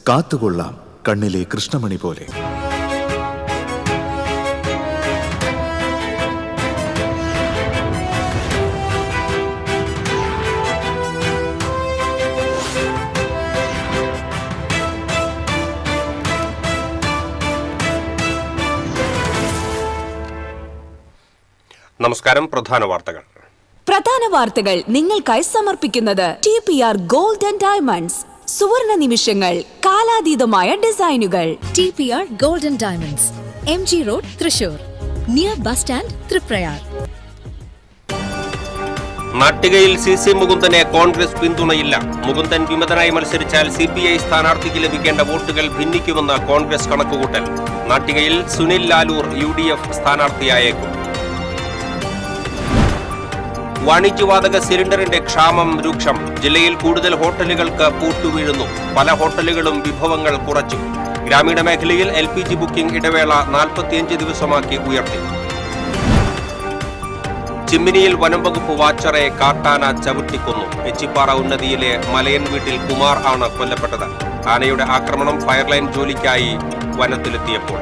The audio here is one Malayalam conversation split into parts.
കാത്തുകൊള്ളാം കണ്ണിലെ കൃഷ്ണമണി പോലെ. നമസ്കാരം. പ്രധാന വാർത്തകൾ നിങ്ങൾക്കായി സമർപ്പിക്കുന്നത് TPR Gold and Diamonds. സുവർണ നിമിഷങ്ങൾ, കാലാതീതമായ ഡിസൈനുകൾ. TPR Gold and Diamonds, MG Road, Thrissur, near bus stand, Triprayar. നാട്ടികയിൽ CC മുകുന്ദനെ കോൺഗ്രസ് പിന്തുണയില്ല. മുകുന്ദൻ വിമതനായി മത്സരിച്ചാൽ CPI സ്ഥാനാർത്ഥിക്ക് ലഭിക്കേണ്ട വോട്ടുകൾ ഭിന്നിക്കുമെന്ന് കോൺഗ്രസ് കണക്കുകൂട്ടൽ. നാട്ടികയിൽ സുനിൽ ലാലൂർ UDF സ്ഥാനാർത്ഥിയായേക്കും. വാണിജ്യവാതക സിലിണ്ടറിന്റെ ക്ഷാമം രൂക്ഷം. ജില്ലയിൽ കൂടുതൽ ഹോട്ടലുകൾക്ക് പൂട്ടുവീഴുന്നു. പല ഹോട്ടലുകളും വിഭവങ്ങൾ കുറച്ചു. ഗ്രാമീണ മേഖലയിൽ LPG ബുക്കിംഗ് ഇടവേള 45 ദിവസമാക്കി ഉയർത്തി. ചിമ്മിനിയിൽ വനം വകുപ്പ് വാച്ചറെ കാട്ടാന ചവിട്ടിക്കൊന്നു. എച്ചിപ്പാറ ഉന്നതിയിലെ മലയൻ വീട്ടിൽ കുമാർ ആണ് കൊല്ലപ്പെട്ടത്. ആനയുടെ ആക്രമണം ഫയർലൈൻ ജോലിക്കായി വനത്തിലെത്തിയപ്പോൾ.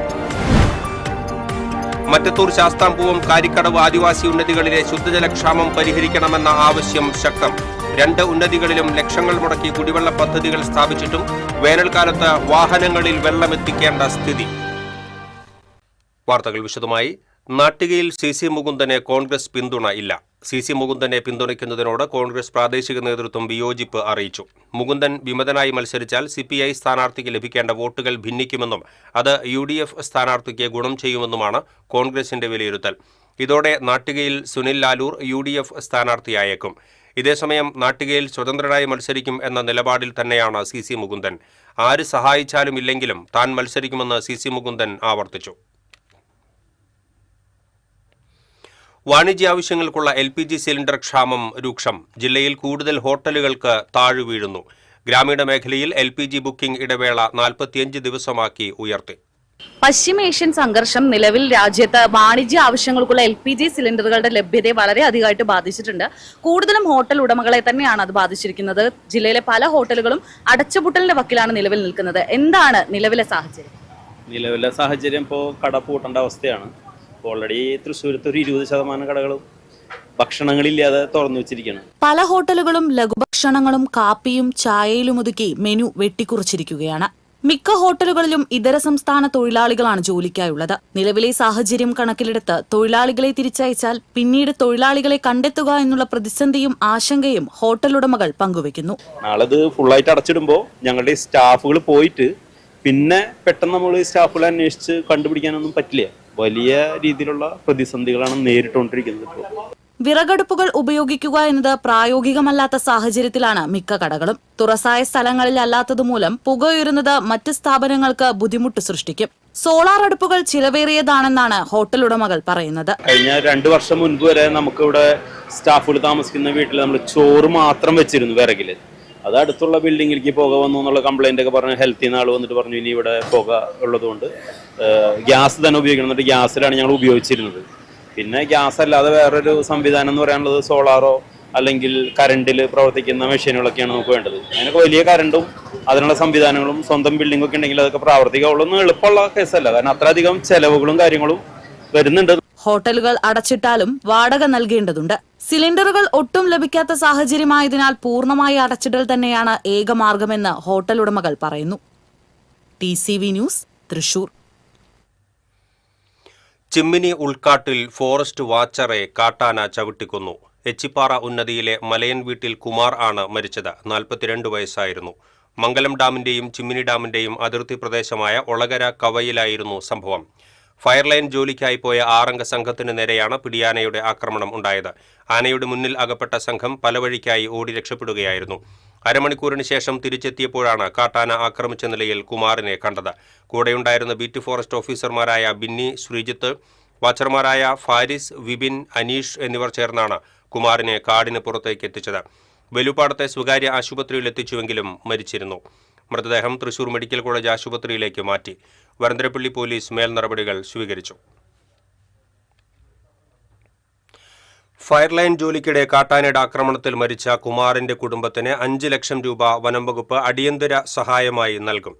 മറ്റത്തൂർ ശാസ്താംപൂവം കാരിക്കടവ് ആദിവാസി ഉന്നതികളിലെ ശുദ്ധജലക്ഷാമം പരിഹരിക്കണമെന്ന ആവശ്യം ശക്തം. 2 ഉന്നതികളിലും ലക്ഷങ്ങൾ മുടക്കി കുടിവെള്ള പദ്ധതികൾ സ്ഥാപിച്ചിട്ടും വേനൽക്കാലത്ത് വാഹനങ്ങളിൽ വെള്ളമെത്തിക്കേണ്ട സ്ഥിതി. വാർത്തകൾ വിശദമായി. നാട്ടികയിൽ CC മുകുന്ദനെ കോൺഗ്രസ് പിന്തുണ ഇല്ല. CC മുകുന്ദനെ പിന്തുണയ്ക്കുന്നതിനോട് കോൺഗ്രസ് പ്രാദേശിക നേതൃത്വം വിയോജിപ്പ് അറിയിച്ചു. മുകുന്ദൻ വിമതനായി മത്സരിച്ചാൽ CPI സ്ഥാനാർത്ഥിക്ക് ലഭിക്കേണ്ട വോട്ടുകൾ ഭിന്നിക്കുമെന്നും അത് UDF സ്ഥാനാർത്ഥിക്ക് ഗുണം ചെയ്യുമെന്നുമാണ് കോൺഗ്രസിന്റെ വിലയിരുത്തൽ. ഇതോടെ നാട്ടികയിൽ സുനിൽ ലാലൂർ UDF സ്ഥാനാർത്ഥിയായേക്കും. ഇതേസമയം നാട്ടികയിൽ സ്വതന്ത്രനായി മത്സരിക്കും എന്ന നിലപാടിൽ തന്നെയാണ് CC മുകുന്ദൻ. ആര് സഹായിച്ചാലും ഇല്ലെങ്കിലും താൻ മത്സരിക്കുമെന്ന് CC മുകുന്ദൻ ആവർത്തിച്ചു. വാണിജ്യ ആവശ്യങ്ങൾക്കുള്ള LPG സിലിണ്ടർ ക്ഷാമം രൂക്ഷം. ജില്ലയിൽ കൂടുതൽ ഹോട്ടലുകൾക്ക് താഴുവീഴുന്നു. ഗ്രാമീണ മേഖലയിൽ LPG ബുക്കിംഗ് ഇടവേള 45 ദിവസമാക്കി ഉയർത്തി. പശ്ചിമേഷ്യൻ സംഘർഷം നിലവിൽ രാജ്യത്ത് വാണിജ്യ ആവശ്യങ്ങൾക്കുള്ള LPG സിലിണ്ടറുകളുടെ ലഭ്യതയെ വളരെ അധികമായിട്ട് ബാധിച്ചിട്ടുണ്ട്. കൂടുതലും ഹോട്ടൽ ഉടമകളെ തന്നെയാണ് അത് ബാധിച്ചിരിക്കുന്നത്. ജില്ലയിലെ പല ഹോട്ടലുകളും അടച്ചുപൂട്ടലിന്റെ വക്കിലാണ് നിലവിൽ നിൽക്കുന്നത്. എന്താണ് നിലവിലെ സാഹചര്യം? നിലവിലെ സാഹചര്യം ഇപ്പോൾ കട പൂട്ടേണ്ട അവസ്ഥയാണ്. ഓൾറെഡി തൃശ്ശൂരത്ത് ഒരു 20% കടകളും ഭക്ഷണങ്ങളില്ലാതെ തുറന്നു വെച്ചിരിക്കുകയാണ്. പല ഹോട്ടലുകളും ലഘുഭക്ഷണങ്ങളും കാപ്പിയും ചായയിലും ഒതുക്കി മെനു വെട്ടിക്കുറച്ചിരിക്കുകയാണ്. മിക്ക ഹോട്ടലുകളിലും ഇതര സംസ്ഥാന തൊഴിലാളികളാണ് ജോലിക്കായുള്ളത്. നിലവിലെ സാഹചര്യം കണക്കിലെടുത്ത് തൊഴിലാളികളെ തിരിച്ചയച്ചാൽ പിന്നീട് തൊഴിലാളികളെ കണ്ടെത്തുക എന്നുള്ള പ്രതിസന്ധിയും ആശങ്കയും ഹോട്ടൽ ഉടമകൾ പങ്കുവെക്കുന്നു. നാളെ ഇത് ഫുള്ളായിട്ട് അടച്ചിടുമ്പോൾ ഞങ്ങളുടെ സ്റ്റാഫുകൾ പോയിട്ട് പിന്നെ പെട്ടെന്ന് നമ്മൾ സ്റ്റാഫുകളെ അന്വേഷിച്ച് കണ്ടുപിടിക്കാനൊന്നും പറ്റില്ല. വലിയ രീതിയിലുള്ള പ്രതിസന്ധികളാണ് നേരിട്ടുകൊണ്ടിരിക്കുന്നത്. വിറകടുപ്പുകൾ ഉപയോഗിക്കുക എന്നത് പ്രായോഗികമല്ലാത്ത സാഹചര്യത്തിലാണ് മിക്ക കടകളും. തുറസായ സ്ഥലങ്ങളിൽ അല്ലാത്തതുമൂലം പുകയുയരുന്നത് മറ്റ് സ്ഥാപനങ്ങൾക്ക് ബുദ്ധിമുട്ട് സൃഷ്ടിക്കും. സോളാർ അടുപ്പുകൾ ചിലവേറിയതാണെന്നാണ് ഹോട്ടൽ ഉടമകൾ പറയുന്നത്. കഴിഞ്ഞ 2 വർഷം മുൻപ് വരെ നമുക്കിവിടെ സ്റ്റാഫുകൾ താമസിക്കുന്ന വീട്ടിൽ നമ്മൾ ചോറ് മാത്രം വെച്ചിരുന്നു വിറകില്. അത് അടുത്തുള്ള ബിൽഡിങ്ങിലേക്ക് പുക വന്നു എന്നുള്ള കംപ്ലൈന്റ് ഒക്കെ പറഞ്ഞ് ഹെൽത്തിൽ നിന്ന് ആൾ വന്നിട്ട് പറഞ്ഞു ഇനി ഇവിടെ പുക ഉള്ളതുകൊണ്ട് ഗ്യാസ് തന്നെ ഉപയോഗിക്കണം. എന്നിട്ട് ഗ്യാസിലാണ് ഞങ്ങൾ ഉപയോഗിച്ചിരുന്നത്. പിന്നെ ഗ്യാസ് അല്ലാതെ വേറൊരു സംവിധാനം എന്ന് പറയാനുള്ളത് സോളാറോ അല്ലെങ്കിൽ കറണ്ടിൽ പ്രവർത്തിക്കുന്ന മെഷീനുകളൊക്കെയാണ് നമുക്ക് വേണ്ടത്. അതിനൊക്കെ വലിയ കറണ്ടും അതിനുള്ള സംവിധാനങ്ങളും സ്വന്തം ബിൽഡിംഗ് ഒക്കെ ഉണ്ടെങ്കിൽ അതൊക്കെ പ്രാവർത്തികമുള്ളൊന്നും എളുപ്പമുള്ള കേസല്ല. കാരണം അത്രയധികം ചെലവുകളും കാര്യങ്ങളും വരുന്നുണ്ട്. ഹോട്ടലുകൾ അടച്ചിട്ടാലും വാടക നൽകേണ്ടതുണ്ട്. സിലിണ്ടറുകൾ ഒട്ടും ലഭിക്കാത്ത സാഹചര്യമായതിനാൽ പൂർണ്ണമായി അടച്ചിടൽ തന്നെയാണ് ഏകമാർഗമെന്ന് ഹോട്ടൽ ഉടമകൾ പറയുന്നു. TCV news, Thrissur. ചിമ്മിനി ഉൾക്കാട്ടിൽ ഫോറസ്റ്റ് വാച്ചറെ കാട്ടാന ചവിട്ടിക്കൊന്നു. എച്ചിപ്പാറ ഉന്നതിയിലെ മലയൻ വീട്ടിൽ കുമാർ ആണ് മരിച്ചത്. 42 വയസ്സായിരുന്നു. മംഗലം ഡാമിന്റെയും ചിമ്മിനി ഡാമിന്റെയും അതിർത്തി പ്രദേശമായ ഒളകര കവയിലായിരുന്നു സംഭവം. ഫയർലൈൻ ജോലിക്കായി പോയ 6 അംഗ സംഘത്തിന് നേരെയാണ് പിടിയാനയുടെ ആക്രമണം ഉണ്ടായത്. ആനയുടെ മുന്നിൽ അകപ്പെട്ട സംഘം പല വഴിക്കായി ഓടി രക്ഷപ്പെടുകയായിരുന്നു. അരമണിക്കൂറിന് ശേഷം തിരിച്ചെത്തിയപ്പോഴാണ് കാട്ടാന ആക്രമിച്ച നിലയിൽ കുമാറിനെ കണ്ടത്. കൂടെയുണ്ടായിരുന്ന ബീറ്റ് ഫോറസ്റ്റ് ഓഫീസർമാരായ ബിന്നി, ശ്രീജിത്ത്, വാച്ചർമാരായ ഫാരിസ്, വിപിൻ, അനീഷ് എന്നിവർ ചേർന്നാണ് കുമാറിനെ കാടിന് പുറത്തേക്ക് എത്തിച്ചത്. വെലുപ്പാടത്തെ സ്വകാര്യ ആശുപത്രിയിൽ എത്തിച്ചുവെങ്കിലും മരിച്ചിരുന്നു. മൃതദേഹം തൃശൂർ മെഡിക്കൽ കോളേജ് ആശുപത്രിയിലേക്ക് മാറ്റി. വരന്തരപ്പള്ളി പോലീസ് മേൽ നടപടികൾ സ്വീകരിച്ചു. ഫയർലൈൻ ജോലിക്കിടെ കാട്ടാനയുടെ ആക്രമണത്തിൽ മരിച്ച കുമാറിന്റെ കുടുംബത്തിന് 5 ലക്ഷം രൂപ വനംവകുപ്പ് അടിയന്തര സഹായമായി നൽകും.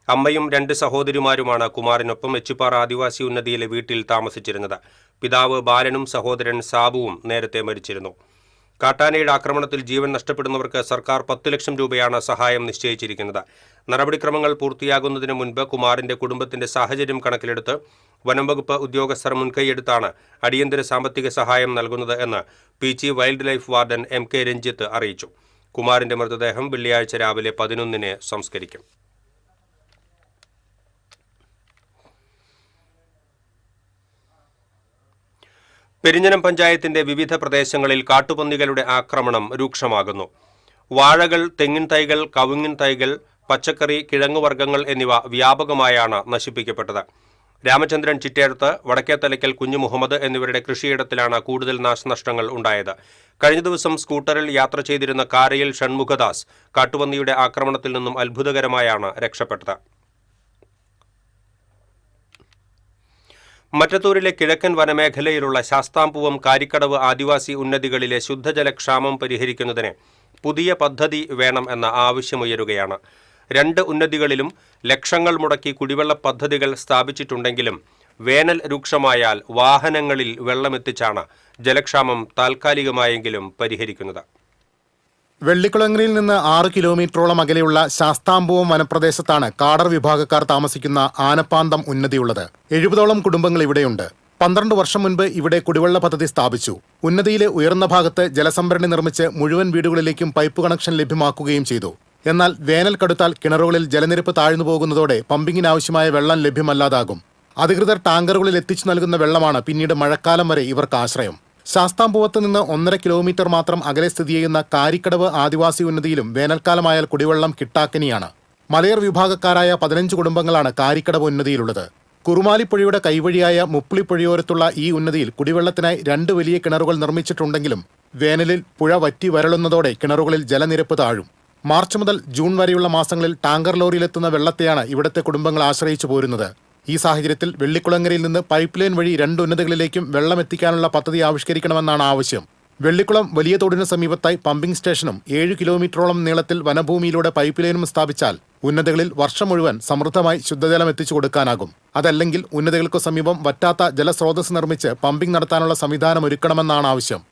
അമ്മയും 2 സഹോദരിമാരുമാണ് കുമാറിനൊപ്പം എച്ചിപ്പാറ ആദിവാസി ഉന്നതിയിലെ വീട്ടിൽ താമസിച്ചിരുന്നത്. പിതാവ് ബാലനും സഹോദരൻ സാബുവും നേരത്തെ മരിച്ചിരുന്നു. കാട്ടാനയുടെ ആക്രമണത്തിൽ ജീവൻ നഷ്ടപ്പെടുന്നവർക്ക് സർക്കാർ 10 ലക്ഷം രൂപയാണ് സഹായം നിശ്ചയിച്ചിരിക്കുന്നത്. നടപടിക്രമങ്ങൾ പൂർത്തിയാകുന്നതിന് മുൻപ് കുമാറിന്റെ കുടുംബത്തിന്റെ സാഹചര്യം കണക്കിലെടുത്ത് വനംവകുപ്പ് ഉദ്യോഗസ്ഥർ മുൻകൈയെടുത്താണ് അടിയന്തര സാമ്പത്തിക സഹായം നൽകുന്നത് എന്ന് Peechi wild life warden MK Ranjith അറിയിച്ചു. കുമാറിന്റെ മൃതദേഹം വെള്ളിയാഴ്ച രാവിലെ 11-ന് സംസ്കരിക്കും. പെരിഞ്ഞനം പഞ്ചായത്തിന്റെ വിവിധ പ്രദേശങ്ങളിൽ കാട്ടുപന്നികളുടെ ആക്രമണം രൂക്ഷമാകുന്നു. വാഴകൾ, തെങ്ങിൻ തൈകൾ, കവുങ്ങിൻ തൈകൾ, പച്ചക്കറി, കിഴങ്ങുവർഗ്ഗങ്ങൾ എന്നിവ വ്യാപകമായാണ് നശിപ്പിക്കപ്പെട്ടത്. രാമചന്ദ്രൻ ചിറ്റേർത്ത്, വടക്കേത്തലയ്ക്കൽ കുഞ്ഞു മുഹമ്മദ് എന്നിവരുടെ കൃഷിയിടത്തിലാണ് കൂടുതൽ നാശനഷ്ടങ്ങൾ ഉണ്ടായത്. കഴിഞ്ഞ ദിവസം സ്കൂട്ടറിൽ യാത്ര ചെയ്തിരുന്ന കാരയിൽ ഷൺമുഖദാസ് കാട്ടുപന്നിയുടെ ആക്രമണത്തിൽ നിന്നും അത്ഭുതകരമായാണ് രക്ഷപ്പെട്ടത്. മറ്റത്തൂരിലെ കിഴക്കൻ വനമേഖലയിലുള്ള ശാസ്താംപൂവം, കാരിക്കടവ് ആദിവാസി ഉന്നതികളിലെ ശുദ്ധജലക്ഷാമം പരിഹരിക്കുന്നതിന് പുതിയ പദ്ധതി വേണം എന്ന ആവശ്യമുയരുകയാണ്. 2 ഉന്നതികളിലും ലക്ഷങ്ങൾ മുടക്കി കുടിവെള്ള പദ്ധതികൾ സ്ഥാപിച്ചിട്ടുണ്ടെങ്കിലും വേനൽ രൂക്ഷമായാൽ വാഹനങ്ങളിൽ വെള്ളമെത്തിച്ചാണ് ജലക്ഷാമം താൽക്കാലികമായെങ്കിലും പരിഹരിക്കുന്നത്. വെള്ളിക്കുളങ്ങരയിൽ നിന്ന് 6 കിലോമീറ്ററോളം അകലെയുള്ള ശാസ്താംപൂവം വനപ്രദേശത്താണ് കാടർ വിഭാഗക്കാർ താമസിക്കുന്ന ആനപ്പാന്തം ഉന്നതിയുള്ളത്. 70ഓളം കുടുംബങ്ങൾ ഇവിടെയുണ്ട്. 12 വർഷം മുൻപ് ഇവിടെ കുടിവെള്ള പദ്ധതി സ്ഥാപിച്ചു. ഉന്നതിയിലെ ഉയർന്ന ഭാഗത്ത് ജലസംഭരണി നിർമ്മിച്ച് മുഴുവൻ വീടുകളിലേക്കും പൈപ്പ് കണക്ഷൻ ലഭ്യമാക്കുകയും ചെയ്തു. എന്നാൽ വേനൽ കടുത്താൽ കിണറുകളിൽ ജലനിരപ്പ് താഴ്ന്നു പോകുന്നതോടെ പമ്പിങ്ങിനാവശ്യമായ വെള്ളം ലഭ്യമല്ലാതാകും. അധികൃതർ ടാങ്കറുകളിൽ എത്തിച്ചു നൽകുന്ന വെള്ളമാണ് പിന്നീട് മഴക്കാലം വരെ ഇവർക്ക് ആശ്രയം. ശാസ്താംപൂവത്ത് നിന്ന് 1.5 കിലോമീറ്റർ മാത്രം അകലെ സ്ഥിതി ചെയ്യുന്ന കാരിക്കടവ് ആദിവാസി ഉന്നതിയിലും വേനൽക്കാലമായാൽ കുടിവെള്ളം കിട്ടാക്കനിയാണ്. മലയർ വിഭാഗക്കാരായ 15 കുടുംബങ്ങളാണ് കാരിക്കടവ് ഉന്നതിയിലുള്ളത്. കുറുമാലിപ്പുഴയുടെ കൈവഴിയായ മുപ്പിളിപ്പുഴയോരത്തുള്ള ഈ ഉന്നതിയിൽ കുടിവെള്ളത്തിനായി 2 വലിയ കിണറുകൾ നിർമ്മിച്ചിട്ടുണ്ടെങ്കിലും വേനലിൽ പുഴ വറ്റി വരളുന്നതോടെ കിണറുകളിൽ ജലനിരപ്പ് താഴും. മാർച്ച് മുതൽ ജൂൺ വരെയുള്ള മാസങ്ങളിൽ ടാങ്കർ ലോറിയിലെത്തുന്ന വെള്ളത്തെയാണ് ഇവിടുത്തെ കുടുംബങ്ങൾ ആശ്രയിച്ചു പോരുന്നത്. ഈ സാഹചര്യത്തിൽ വെള്ളിക്കുളങ്ങരയിൽ നിന്ന് പൈപ്പ് ലൈൻ വഴി 2 ഉന്നതികളിലേക്കും വെള്ളം എത്തിക്കാനുള്ള പദ്ധതി ആവിഷ്കരിക്കണമെന്നാണ് ആവശ്യം. വെള്ളിക്കുളം വലിയ തോടിന് സമീപത്തായി പമ്പിംഗ് സ്റ്റേഷനും 7 കിലോമീറ്ററോളം നീളത്തിൽ വനഭൂമിയിലൂടെ പൈപ്പ് ലൈനും സ്ഥാപിച്ചാൽ ഉന്നതികളിൽ വർഷം മുഴുവൻ സമൃദ്ധമായി ശുദ്ധജലം എത്തിച്ചു കൊടുക്കാനാകും. അതല്ലെങ്കിൽ ഉന്നതികൾക്ക് സമീപം വറ്റാത്ത ജലസ്രോതസ് നിർമ്മിച്ച് പമ്പിംഗ് നടത്താനുള്ള സംവിധാനം ഒരുക്കണമെന്നാണ് ആവശ്യം.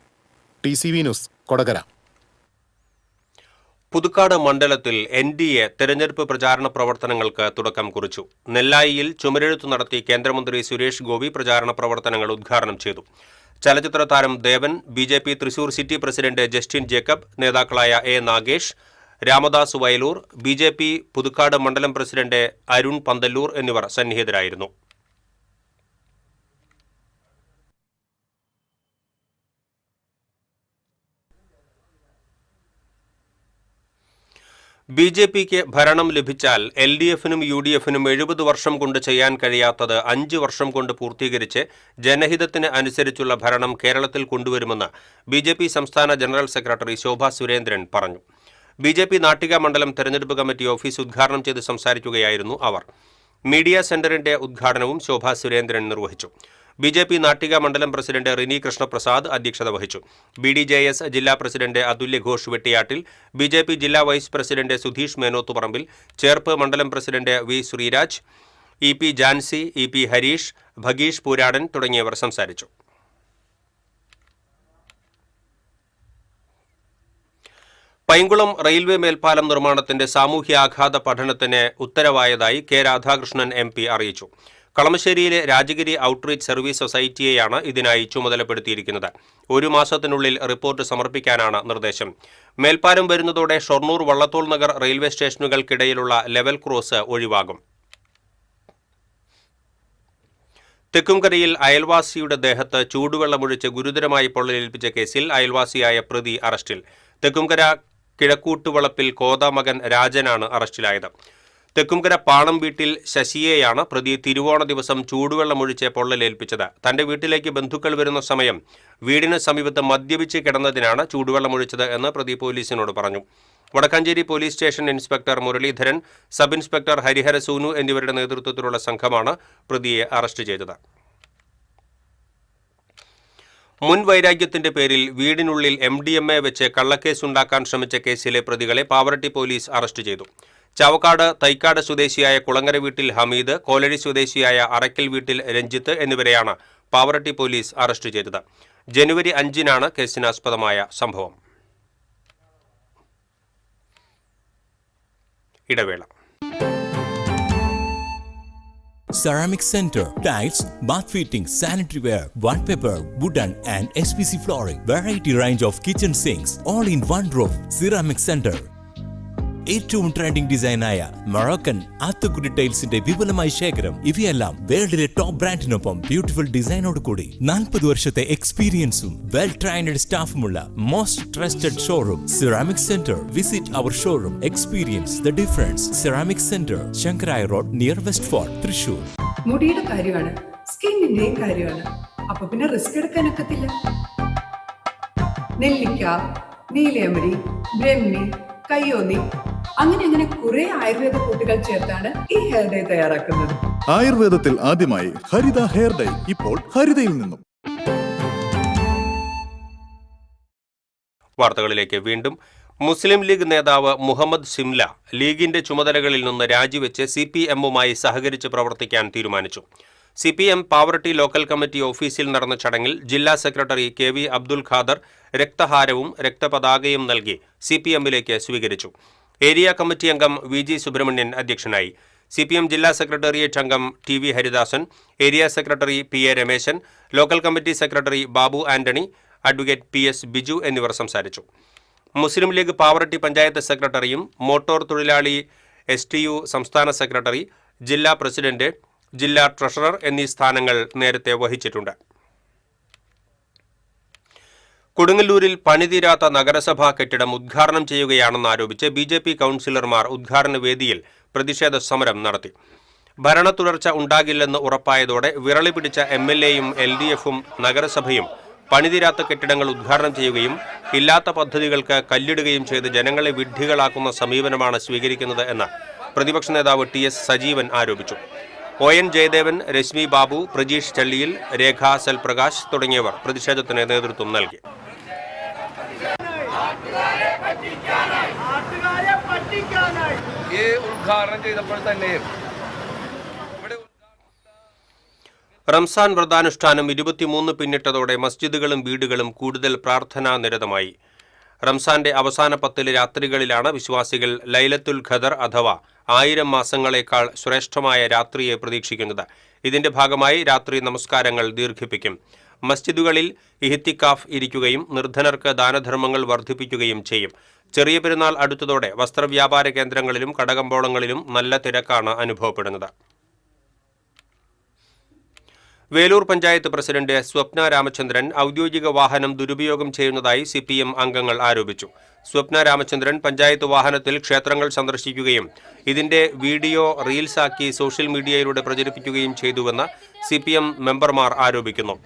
TCV news, Kodakara. പുതുക്കാട് മണ്ഡലത്തിൽ NDA തെരഞ്ഞെടുപ്പ് പ്രചാരണ പ്രവർത്തനങ്ങൾക്ക് തുടക്കം കുറിച്ചു. നെല്ലായിയിൽ ചുമരെഴുത്തു നടത്തി കേന്ദ്രമന്ത്രി സുരേഷ് ഗോപി പ്രചാരണ പ്രവർത്തനങ്ങൾ ഉദ്ഘാടനം ചെയ്തു. ചലച്ചിത്ര താരം ദേവൻ, BJP Thrissur city president Justin Jacob, നേതാക്കളായ A. നാഗേഷ്, രാമദാസ് വയലൂർ, BJP പുതുക്കാട് മണ്ഡലം പ്രസിഡന്റ് അരുൺ പന്തല്ലൂർ എന്നിവർ സന്നിഹിതരായിരുന്നു. BJPക്ക് ഭരണം ലഭിച്ചാൽ LDFനും UDFനും 70 വർഷം കൊണ്ട് ചെയ്യാൻ കഴിയാത്തത് 5 വർഷം കൊണ്ട് പൂർത്തീകരിച്ച് ജനഹിതത്തിന് അനുസരിച്ചുള്ള ഭരണം കേരളത്തിൽ കൊണ്ടുവരുമെന്ന് BJP സംസ്ഥാന ജനറൽ സെക്രട്ടറി ശോഭ സുരേന്ദ്രൻ പറഞ്ഞു. BJP നാട്ടിക മണ്ഡലം തെരഞ്ഞെടുപ്പ് കമ്മിറ്റി ഓഫീസ് ഉദ്ഘാടനം ചെയ്ത് സംസാരിക്കുകയായിരുന്നു അവർ. മീഡിയ സെന്ററിന്റെ ഉദ്ഘാടനവും ശോഭ സുരേന്ദ്രൻ നിർവഹിച്ചു. BJP നാട്ടിക മണ്ഡലം പ്രസിഡന്റ് റിനി കൃഷ്ണപ്രസാദ് അധ്യക്ഷത വഹിച്ചു. BDJS ജില്ലാ പ്രസിഡന്റ് അതുല്യ ഘോഷ് വെട്ടിയാട്ടിൽ, BJP ജില്ലാ വൈസ് പ്രസിഡന്റ് സുധീഷ് മേനോത്തുപറമ്പിൽ, ചേർപ്പ് മണ്ഡലം president V. Sreeraj, EP Jancy, EP Harish, Bhageesh Pooradan തുടങ്ങിയവർ സംസാരിച്ചു. പൈങ്കുളം റെയിൽവേ മേൽപ്പാലം നിർമ്മാണത്തിന്റെ സാമൂഹ്യാഘാത പഠനത്തിന് ഉത്തരവായതായി K. രാധാകൃഷ്ണൻ MP അറിയിച്ചു. കളമശ്ശേരിയിലെ രാജഗിരി ഔട്ട്റീച്ച് സർവീസ് സൊസൈറ്റിയെയാണ് ഇതിനായി ചുമതലപ്പെടുത്തിയിരിക്കുന്നത്. 1 മാസത്തിനുള്ളിൽ റിപ്പോർട്ട് സമർപ്പിക്കാനാണ് നിർദ്ദേശം. മേൽപ്പാലം വരുന്നതോടെ ഷൊർണൂർ വള്ളത്തോൾ നഗർ റെയിൽവേ സ്റ്റേഷനുകൾക്കിടയിലുള്ള ലെവൽ ക്രോസ് ഒഴിവാകും. തെക്കുംകരയിൽ അയൽവാസിയുടെ ദേഹത്ത് ചൂടുവെള്ളമൊഴിച്ച് ഗുരുതരമായി പൊള്ളലേൽപ്പിച്ച കേസിൽ അയൽവാസിയായ പ്രതി അറസ്റ്റിൽ. തെക്കുംകര കിഴക്കൂട്ടുവളപ്പിൽ കോതാമകൻ രാജനാണ് അറസ്റ്റിലായത്. തെക്കുംകര പാണം വീട്ടിൽ ശശിയെയാണ് പ്രതി തിരുവോണ ദിവസം ചൂടുവെള്ളമൊഴിച്ച് പൊള്ളലേൽപ്പിച്ചത്. തന്റെ വീട്ടിലേക്ക് ബന്ധുക്കൾ വരുന്ന സമയം വീടിന് സമീപത്ത് മദ്യപിച്ച് കിടന്നതിനാണ് ചൂടുവെള്ളമൊഴിച്ചത് എന്ന് പ്രതി പോലീസിനോട് പറഞ്ഞു. Vadakkanchery police station inspector Muraleedharan, sub inspector Harihara Soonu എന്നിവരുടെ നേതൃത്വത്തിലുള്ള സംഘമാണ് പ്രതിയെ അറസ്റ്റ് ചെയ്തത്. മുൻ വൈരാഗ്യത്തിന്റെ പേരിൽ വീടിനുള്ളിൽ MDMA വെച്ച് കള്ളക്കേസുണ്ടാക്കാൻ ശ്രമിച്ച കേസിലെ പ്രതികളെ പാവറട്ടി പോലീസ് അറസ്റ്റ് ചെയ്തു. ചാവക്കാട് തൈക്കാട് സ്വദേശിയായ കുളങ്ങര വീട്ടിൽ ഹമീദ്, കോലഴി സ്വദേശിയായ അറയ്ക്കൽ വീട്ടിൽ രഞ്ജിത്ത് എന്നിവരെയാണ് പാവറട്ടി പോലീസ് അറസ്റ്റ് ചെയ്തത്. ജനുവരി 5-നാണ് കേസിനാസ്പദമായ സംഭവം. ഇടവേള. Ceramic Center, tiles, bath fittings, sanitary ware, wallpaper, wooden and SPC flooring, variety range of kitchen sinks, all in one roof. Ceramic Center. ഏറ്റവും ട്രെൻഡിംഗ് ഡിസൈനായ മൊറോക്കൻ ആത്തുക്കുടി ടൈൽസിന്റെ വിപുലമായ ശേഖരം. ഇവയെല്ലാം വേൾഡിലെ ടോപ്പ് ബ്രാൻഡിനൊപ്പം ബ്യൂട്ടിഫുൾ ഡിസൈനോട് കൂടി 40 വർഷത്തെ എക്സ്പീരിയൻസും വെൽ ട്രെയിൻഡ് സ്റ്റാഫുമുള്ള most trusted showroom ceramic centre. Visit our showroom, experience the difference. Ceramic centre, Sankarayya road, near west fort, Thrissur. മുടിയുടെ കാര്യമാണ്, സ്കിന്നിന്റെയും കാര്യമാണ്. അപ്പൊ പിന്നെ റിസ്ക് എടുക്കാനൊക്കത്തില്ല. നെല്ലിക്ക, നീലയമരി, ബ്രഹ്മി, കയ്യോന്നി, അങ്ങനെ കുറെ ആയുർവേദ കൂട്ടുകൾ ചേർത്താണ് ഈ ഹെയർ ഡേ തയ്യാറാക്കുന്നത്. ആയുർവേദത്തിൽ ആദ്യമായി ഹരിത ഹെയർ ഡൈ, ഇപ്പോൾ ഹരിതയിൽ നിന്നും. വാർത്തകളിലേക്ക് വീണ്ടും. മുസ്ലിം ലീഗ് നേതാവ് മുഹമ്മദ് സിംല ലീഗിന്റെ ചുമതലകളിൽ നിന്ന് രാജിവെച്ച് CPM-മായി സഹകരിച്ച് പ്രവർത്തിക്കാൻ തീരുമാനിച്ചു. CPM പാവറട്ടി ലോക്കൽ കമ്മിറ്റി ഓഫീസിൽ നടന്ന ചടങ്ങിൽ ജില്ലാ സെക്രട്ടറി KV അബ്ദുൽ ഖാദർ രക്തഹാരവും രക്തപതാകയും നൽകി CPM-ലേക്ക് സ്വീകരിച്ചു. ഏരിയ കമ്മിറ്റി അംഗം VG സുബ്രഹ്മണ്യൻ അധ്യക്ഷനായി. CPM ജില്ലാ സെക്രട്ടേറിയറ്റ് അംഗം TV Haridasan, area secretary PA Rameshan, local committee secretary Babu Antony, advocate PS Biju എന്നിവർ സംസാരിച്ചു. മുസ്ലിം ലീഗ് പാവറട്ടി പഞ്ചായത്ത് സെക്രട്ടറിയും മോട്ടോർ തൊഴിലാളി STU സംസ്ഥാന സെക്രട്ടറി, ജില്ലാ പ്രസിഡന്റ്, ജില്ലാ ട്രഷറർ എന്നീ സ്ഥാനങ്ങൾ നേരത്തെ വഹിച്ചിട്ടുണ്ട്. കൊടുങ്ങല്ലൂരിൽ പണിതീരാത്ത നഗരസഭാ കെട്ടിടം ഉദ്ഘാടനം ചെയ്യുകയാണെന്നാരോപിച്ച് BJP കൗൺസിലർമാർ ഉദ്ഘാടന വേദിയിൽ പ്രതിഷേധ സമരം നടത്തി. ഭരണ തുടർച്ച ഉണ്ടാകില്ലെന്ന് ഉറപ്പായതോടെ വിരളി പിടിച്ച MLA-യും LDF-ഉം നഗരസഭയും പണിതീരാത്ത കെട്ടിടങ്ങൾ ഉദ്ഘാടനം ചെയ്യുകയും ഇല്ലാത്ത പദ്ധതികൾക്ക് കല്ലിടുകയും ചെയ്ത് ജനങ്ങളെ വിഡ്ഢികളാക്കുന്ന സമീപനമാണ് സ്വീകരിക്കുന്നത് എന്ന് പ്രതിപക്ഷ നേതാവ് TS സജീവൻ ആരോപിച്ചു. ON ജയദേവൻ, രശ്മി ബാബു, പ്രജീഷ് ചള്ളിയിൽ, രേഖ സെൽപ്രകാശ് തുടങ്ങിയവർ പ്രതിഷേധത്തിന് നേതൃത്വം നൽകി. റംസാൻ വ്രതാനുഷ്ഠാനം 23 പിന്നിട്ടതോടെ മസ്ജിദുകളും വീടുകളും കൂടുതൽ പ്രാർത്ഥനാ നിരതമായി. റംസാന്റെ അവസാന 10 രാത്രികളിലാണ് വിശ്വാസികൾ ലൈലത്തുൽ ഖദർ അഥവാ 1000 മാസങ്ങളെക്കാൾ ശ്രേഷ്ഠമായ രാത്രിയെ പ്രതീക്ഷിക്കുന്നത്. ഇതിന്റെ ഭാഗമായി രാത്രി നമസ്കാരങ്ങൾ ദീർഘിപ്പിക്കും. മസ്ജിദുകളിൽ ഇഹ്തികാഫ് ഇരിക്കുകയും നിർധനർക്ക് ദാനധർമ്മങ്ങൾ വർദ്ധിപ്പിക്കുകയും ചെയ്യും. ചെറിയ പെരുന്നാൾ അടുത്തതോടെ വസ്ത്രവ്യാപാര കേന്ദ്രങ്ങളിലും കടകമ്പോളങ്ങളിലും നല്ല തിരക്കാണ് അനുഭവപ്പെടുന്നത്. വേലൂർ പഞ്ചായത്ത് പ്രസിഡന്റ് സ്വപ്ന രാമചന്ദ്രൻ ഔദ്യോഗിക വാഹനം ദുരുപയോഗം ചെയ്യുന്നതായി CPM അംഗങ്ങൾ ആരോപിച്ചു. സ്വപ്ന രാമചന്ദ്രൻ പഞ്ചായത്ത് വാഹനത്തിൽ ക്ഷേത്രങ്ങൾ സന്ദർശിക്കുകയും ഇതിന്റെ വീഡിയോ റീൽസാക്കി സോഷ്യൽ മീഡിയയിലൂടെ പ്രചരിപ്പിക്കുകയും ചെയ്തുവെന്ന് CPM മെമ്പർമാർ ആരോപിക്കുന്നു.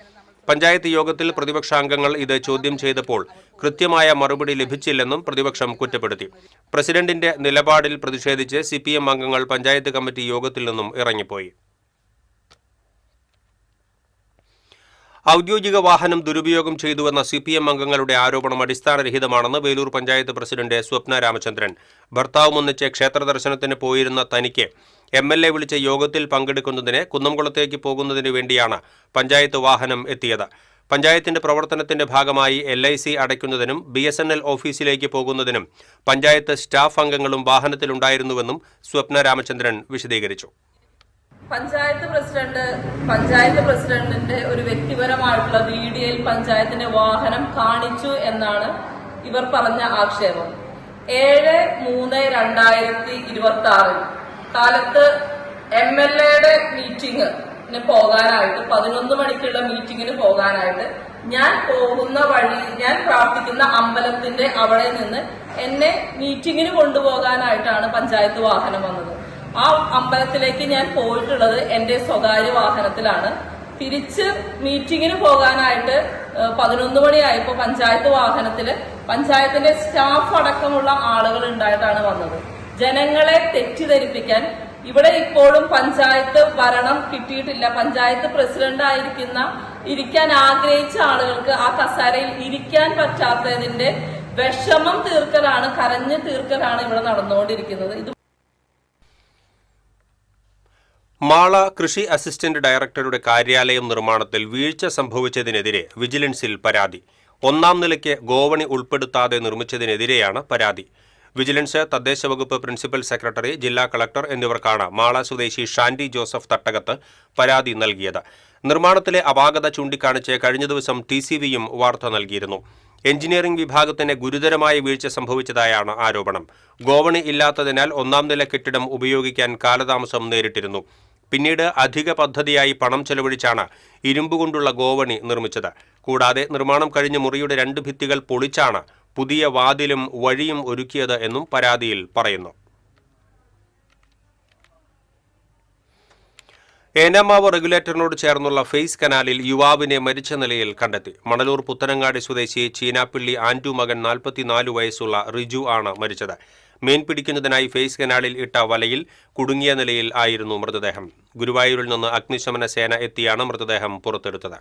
പഞ്ചായത്ത് യോഗത്തിൽ പ്രതിപക്ഷാംഗങ്ങൾ ഇത് ചോദ്യം ചെയ്തപ്പോൾ കൃത്യമായ മറുപടി ലഭിച്ചില്ലെന്നും പ്രതിപക്ഷം കുറ്റപ്പെടുത്തി. പ്രസിഡന്റിന്റെ നിലപാടിൽ പ്രതിഷേധിച്ച് CPM അംഗങ്ങൾ പഞ്ചായത്ത് കമ്മിറ്റി യോഗത്തിൽ നിന്നും ഇറങ്ങിപ്പോയി. ഔദ്യോഗിക വാഹനം ദുരുപയോഗം ചെയ്തുവെന്ന CPM അംഗങ്ങളുടെ ആരോപണം അടിസ്ഥാനരഹിതമാണെന്ന് വേലൂർ പഞ്ചായത്ത് പ്രസിഡന്റ് സ്വപ്ന രാമചന്ദ്രൻ. ഭർത്താവും ഒന്നിച്ച് ക്ഷേത്ര ദർശനത്തിന് പോയിരുന്ന തനിക്ക് MLA വിളിച്ച യോഗത്തിൽ പങ്കെടുക്കുന്നതിന് കുന്നംകുളത്തേക്ക് പോകുന്നതിന് വേണ്ടിയാണ് പഞ്ചായത്ത് വാഹനം എത്തിയത്. പഞ്ചായത്തിന്റെ പ്രവർത്തനത്തിന്റെ ഭാഗമായി LIC അടയ്ക്കുന്നതിനും BSNL ഓഫീസിലേക്ക് പോകുന്നതിനും പഞ്ചായത്ത് സ്റ്റാഫ് അംഗങ്ങളും വാഹനത്തിലുണ്ടായിരുന്നുവെന്നും സ്വപ്ന രാമചന്ദ്രൻ വിശദീകരിച്ചു. പഞ്ചായത്ത് പ്രസിഡന്റിന്റെ ഒരു വ്യക്തിപരമായിട്ടുള്ള വീഡിയോയിൽ പഞ്ചായത്തിന്റെ വാഹനം കാണിച്ചു എന്നാണ് ഇവർ പറഞ്ഞ ആക്ഷേപം. 7/3/2026 കാലത്ത് MLA-യുടെ മീറ്റിംഗിന് പോകാനായിട്ട് 11 മണിക്കുള്ള മീറ്റിംഗിന് പോകാനായിട്ട് ഞാൻ പോകുന്ന വഴി, ഞാൻ പ്രാർത്ഥിക്കുന്ന അമ്പലത്തിന്റെ അവിടെ നിന്ന് എന്നെ മീറ്റിംഗിന് കൊണ്ടുപോകാനായിട്ടാണ് പഞ്ചായത്ത് വാഹനം വന്നത്. ആ അമ്പലത്തിലേക്ക് ഞാൻ പോയിട്ടുള്ളത് എന്റെ സ്വകാര്യ വാഹനത്തിലാണ്. തിരിച്ച് മീറ്റിങ്ങിന് പോകാനായിട്ട് 11 മണിയായപ്പോൾ പഞ്ചായത്ത് വാഹനത്തില് പഞ്ചായത്തിന്റെ സ്റ്റാഫ് അടക്കമുള്ള ആളുകൾ ഉണ്ടായിട്ടാണ് വന്നത്. ജനങ്ങളെ തെറ്റിദ്ധരിപ്പിക്കാൻ ഇവിടെ ഇപ്പോഴും പഞ്ചായത്ത് ഭരണം കിട്ടിയിട്ടില്ല. പഞ്ചായത്ത് പ്രസിഡന്റ് ഇരിക്കാൻ ആഗ്രഹിച്ച ആളുകൾക്ക് ആ കസേരയിൽ ഇരിക്കാൻ പറ്റാത്തതിന്റെ വിഷമം തീർക്കലാണ്, കരഞ്ഞു തീർക്കലാണ് ഇവിടെ നടന്നുകൊണ്ടിരിക്കുന്നത്. മാള കൃഷി അസിസ്റ്റന്റ് ഡയറക്ടറുടെ കാര്യാലയം നിർമ്മാണത്തിൽ വീഴ്ച സംഭവിച്ചതിനെതിരെ വിജിലൻസിൽ പരാതി. 1-ാം നിലയ്ക്ക് ഗോവണി ഉൾപ്പെടുത്താതെ നിർമ്മിച്ചതിനെതിരെയാണ് പരാതി. വിജിലൻസ്, തദ്ദേശ വകുപ്പ് പ്രിൻസിപ്പൽ സെക്രട്ടറി, ജില്ലാ കളക്ടർ എന്നിവർക്കാണ് മാള സ്വദേശി ഷാൻഡി ജോസഫ് തട്ടകത്ത് പരാതി നൽകിയത്. നിർമ്മാണത്തിലെ അപാകത ചൂണ്ടിക്കാണിച്ച് കഴിഞ്ഞ ദിവസം TCVയും വാർത്ത നൽകിയിരുന്നു. എഞ്ചിനീയറിംഗ് വിഭാഗത്തിന് ഗുരുതരമായ വീഴ്ച സംഭവിച്ചതായാണ് ആരോപണം. ഗോവണി ഇല്ലാത്തതിനാൽ 1-ാം നില കെട്ടിടം ഉപയോഗിക്കാൻ കാലതാമസം നേരിട്ടിരുന്നു. പിന്നീട് അധിക പദ്ധതിയായി പണം ചെലവഴിച്ചാണ് ഇരുമ്പുകൊണ്ടുള്ള ഗോവണി നിർമ്മിച്ചത്. കൂടാതെ നിർമ്മാണം കഴിഞ്ഞ മുറിയുടെ 2 ഭിത്തികൾ പൊളിച്ചാണ് പുതിയ വാതിലും വഴിയും ഒരുക്കിയത് എന്നും പരാതിയിൽ പറയുന്നു. ഏനാമാവ് റെഗുലേറ്ററിനോട് ചേർന്നുള്ള ഫെയ്സ് കനാലിൽ യുവാവിനെ മരിച്ച നിലയിൽ കണ്ടെത്തി. മണലൂർ പുത്തനങ്ങാടി സ്വദേശി ചീനാപ്പിള്ളി ആൻറ്റു മകൻ 44 വയസ്സുള്ള റിജു ആണ് മരിച്ചത്. മീൻ പിടിക്കുന്നതിനായി ഫെയ്സ് കനാലിൽ ഇട്ട വലയിൽ കുടുങ്ങിയ നിലയിൽ ആയിരുന്നു മൃതദേഹം. ഗുരുവായൂരിൽ നിന്ന് അഗ്നിശമന സേന എത്തിയാണ് മൃതദേഹം പുറത്തെടുത്തത്.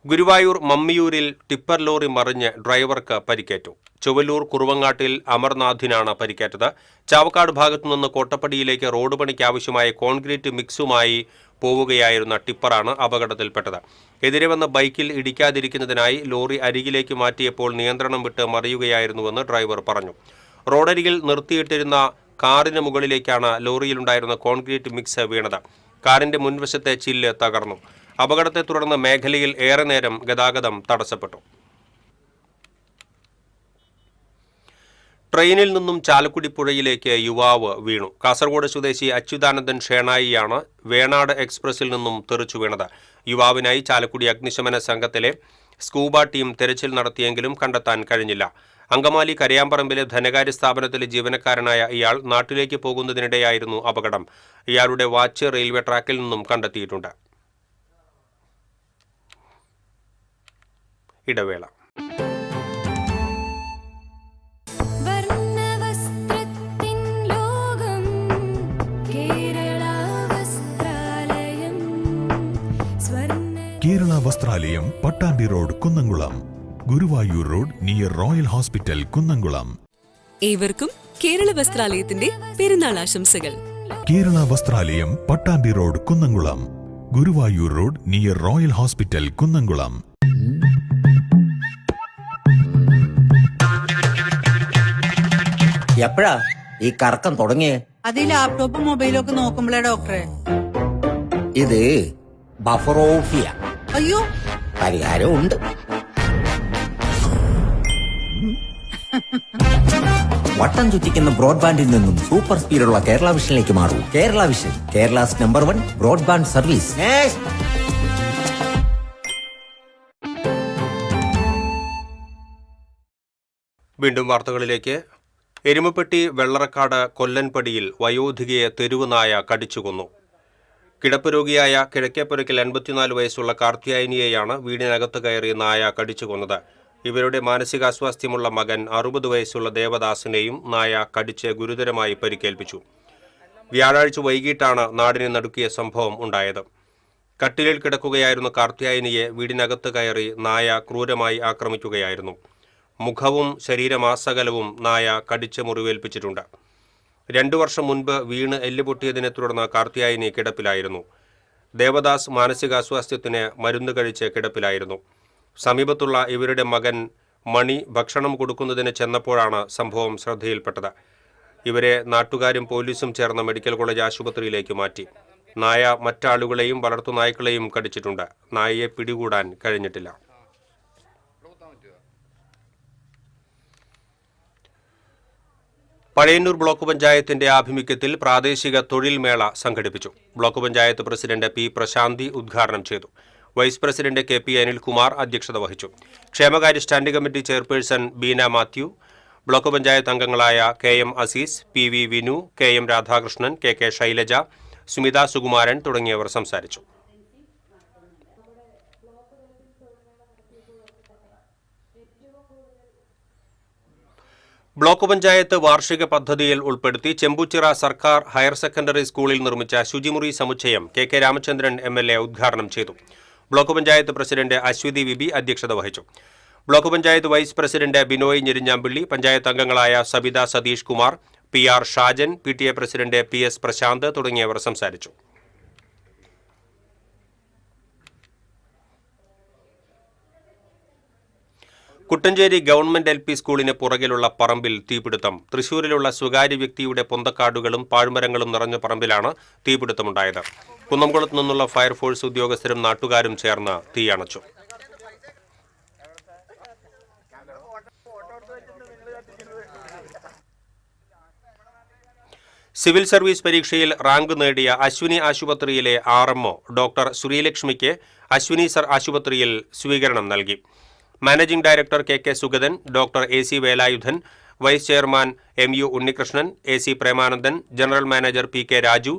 ഗുരുവായൂർ മമ്മിയൂരിൽ ടിപ്പർ ലോറി മറിഞ്ഞ് ഡ്രൈവർക്ക് പരിക്കേറ്റു. ചൊവ്വലൂർ കുറുവങ്ങാട്ടിൽ അമർനാഥിനാണ് പരിക്കേറ്റത്. ചാവക്കാട് ഭാഗത്തുനിന്ന് കോട്ടപ്പടിയിലേക്ക് റോഡ് പണിക്ക് ആവശ്യമായ കോൺക്രീറ്റ് മിക്സുമായി പോവുകയായിരുന്ന ടിപ്പറാണ് അപകടത്തിൽപ്പെട്ടത്. എതിരെ വന്ന ബൈക്കിൽ ഇടിക്കാതിരിക്കുന്നതിനായി ലോറി അരികിലേക്ക് മാറ്റിയപ്പോൾ നിയന്ത്രണം വിട്ട് മറിയുകയായിരുന്നുവെന്ന് ഡ്രൈവർ പറഞ്ഞു. റോഡരികിൽ നിർത്തിയിട്ടിരുന്ന കാറിന് മുകളിലേക്കാണ് ലോറിയിലുണ്ടായിരുന്ന കോൺക്രീറ്റ് മിക്സ് വീണത്. കാറിന്റെ മുൻവശത്തെ ചില്ല് തകർന്നു. അപകടത്തെ തുടർന്ന് മേഖലയിൽ ഏറെ നേരം ഗതാഗതം തടസ്സപ്പെട്ടു. ട്രെയിനിൽ നിന്നും ചാലക്കുടി പുഴയിലേക്ക് യുവാവ് വീണു. കാസർഗോഡ് സ്വദേശി അച്യുതാനന്ദൻ ഷേണായിയാണ് വേണാട് എക്സ്പ്രസിൽ നിന്നും തെറിച്ചു വീണത്. യുവാവിനായി ചാലക്കുടി അഗ്നിശമന സംഘത്തിലെ സ്കൂബ ടീം തെരച്ചിൽ നടത്തിയെങ്കിലും കണ്ടെത്താൻ കഴിഞ്ഞില്ല. അങ്കമാലി കരയാമ്പറമ്പിലെ ധനകാര്യ സ്ഥാപനത്തിലെ ജീവനക്കാരനായ ഇയാൾ നാട്ടിലേക്ക് പോകുന്നതിനിടെയായിരുന്നു അപകടം. ഇയാളുടെ വാച്ച് റെയിൽവേ ട്രാക്കിൽ നിന്നും കണ്ടെത്തിയിട്ടുണ്ട്. ഇടവേള. Kerala Vastralayam, Pattambi road, Kunnamkulam. Guruvayur road near royal hospital, Kunnamkulam. ഏവർക്കും കേരള വസ്ത്രാലയത്തിന്റെ പെരുന്നാൾ ആശംസകൾ. Kerala Vastralayam, Pattambi road, Kunnamkulam. Guruvayur road near royal hospital, Kunnamkulam. എപ്പോഴാ ഈ കറക്കം തുടങ്ങിയേ? അത് ഈ ലാപ്ടോപ്പും മൊബൈലും ഒക്കെ നോക്കുമ്പോഴേ ഡോക്ടറെ. ഇത് ബഫറോഫിയ. അയ്യോ, പരിഹാരമുണ്ട്. വട്ടം ചുറ്റിക്കുന്ന ബ്രോഡ്ബാൻഡിൽ നിന്നും സൂപ്പർ സ്പീഡുള്ള കേരള വിഷനിലേക്ക് മാറൂ. Kerala vision, Kerala's number 1 broadband service. വീണ്ടും വാർത്തകളിലേക്ക്. എരുമപ്പെട്ടി വെള്ളറക്കാട് കൊല്ലൻപടിയിൽ വയോധികയെ തെരുവുനായ കടിച്ചുകൊന്നു. കിടപ്പ് രോഗിയായ കിഴക്കേപ്പുരയ്ക്കൽ 84 വയസ്സുള്ള കാർത്തിയായനിയെയാണ് വീടിനകത്ത് കയറി നായ കടിച്ചു കൊന്നത്. ഇവരുടെ മാനസികാസ്വാസ്ഥ്യമുള്ള മകൻ 60 വയസ്സുള്ള ദേവദാസിനെയും നായ കടിച്ച് ഗുരുതരമായി പരിക്കേൽപ്പിച്ചു. വ്യാഴാഴ്ച വൈകിട്ടാണ് നാടിനെ നടുക്കിയ സംഭവം ഉണ്ടായത്. കട്ടിലിൽ കിടക്കുകയായിരുന്ന കാർത്തിയായനിയെ വീടിനകത്ത് കയറി നായ ക്രൂരമായി ആക്രമിക്കുകയായിരുന്നു. മുഖവും ശരീരമാസകലവും നായ കടിച്ച് മുറിവേൽപ്പിച്ചിട്ടുണ്ട്. 2 വർഷം മുൻപ് വീണ് എല്ലുപൊട്ടിയതിനെ തുടർന്ന് കാർത്തിയായനി കിടപ്പിലായിരുന്നു. ദേവദാസ് മാനസികാസ്വാസ്ഥ്യത്തിന് മരുന്ന് കഴിച്ച് കിടപ്പിലായിരുന്നു. സമീപത്തുള്ള ഇവരുടെ മകൻ മണി ഭക്ഷണം കൊടുക്കുന്നതിന് ചെന്നപ്പോഴാണ് സംഭവം ശ്രദ്ധയിൽപ്പെട്ടത്. ഇവരെ നാട്ടുകാരും പോലീസും ചേർന്ന് മെഡിക്കൽ കോളേജ് ആശുപത്രിയിലേക്ക് മാറ്റി. നായ മറ്റാളുകളെയും വളർത്തുനായ്ക്കളെയും കടിച്ചിട്ടുണ്ട്. നായയെ പിടികൂടാൻ കഴിഞ്ഞിട്ടില്ല. പഴയന്നൂർ ബ്ലോക്ക് പഞ്ചായത്തിന്റെ ആഭിമുഖ്യത്തിൽ പ്രാദേശിക തൊഴിൽ മേള സംഘടിപ്പിച്ചു. Block panchayat president P Prasanthi ഉദ്ഘാടനം ചെയ്തു. Vice president K P Anilkumar അധ്യക്ഷത വഹിച്ചു. ക്ഷേമകാര്യ standing committee chairperson Beena Mathew, block panchayat അംഗങ്ങളായ K M Azeez, P V Vinu, K M Radhakrishnan, K K Shailaja, Sumitha Sukumaran തുടങ്ങിയവർ സംസാരിച്ചു. ബ്ലോക്ക് പഞ്ചായത്ത് വാർഷിക പദ്ധതിയിൽ ഉൾപ്പെടുത്തി ചെമ്പൂച്ചിറ സർക്കാർ ഹയർ സെക്കൻഡറി സ്കൂളിൽ നിർമ്മിച്ച ശുചിമുറി സമുച്ചയം കെ രാമചന്ദ്രൻ MLA ഉദ്ഘാടനം ചെയ്തു. Block panchayat president Aswathy V B അധ്യക്ഷത വഹിച്ചു. Block panchayat vice president Binoy Njerinjampilly, panchayat അംഗങ്ങളായ Sabitha Satheesh Kumar, PR Shajan, PTA president PS Prasanth തുടങ്ങിയവർ സംസാരിച്ചു. കുട്ടഞ്ചേരി ഗവൺമെന്റ് LP സ്കൂളിന് പുറകിലുള്ള പറമ്പിൽ തീപിടുത്തം. തൃശൂരിലുള്ള സ്വകാര്യ വ്യക്തിയുടെ പൊന്തക്കാടുകളും പാഴ്മരങ്ങളും നിറഞ്ഞ പറമ്പിലാണ് തീപിടുത്തമുണ്ടായത്. കുന്നംകുളത്ത് നിന്നുള്ള ഫയർഫോഴ്സ് ഉദ്യോഗസ്ഥരും നാട്ടുകാരും ചേർന്ന് തീയണച്ചു. സിവിൽ സർവീസ് പരീക്ഷയിൽ റാങ്ക് നേടിയ അശ്വിനി ആശുപത്രിയിലെ RMO ഡോക്ടർ ശ്രീലക്ഷ്മിക്ക് അശ്വിനി സർ ആശുപത്രിയിൽ സ്വീകരണം നൽകി. Managing director KK Sugathan, doctor AC Velayudhan, vice chairman MU Unnikrishnan, AC Premanandan, general manager PK Raju,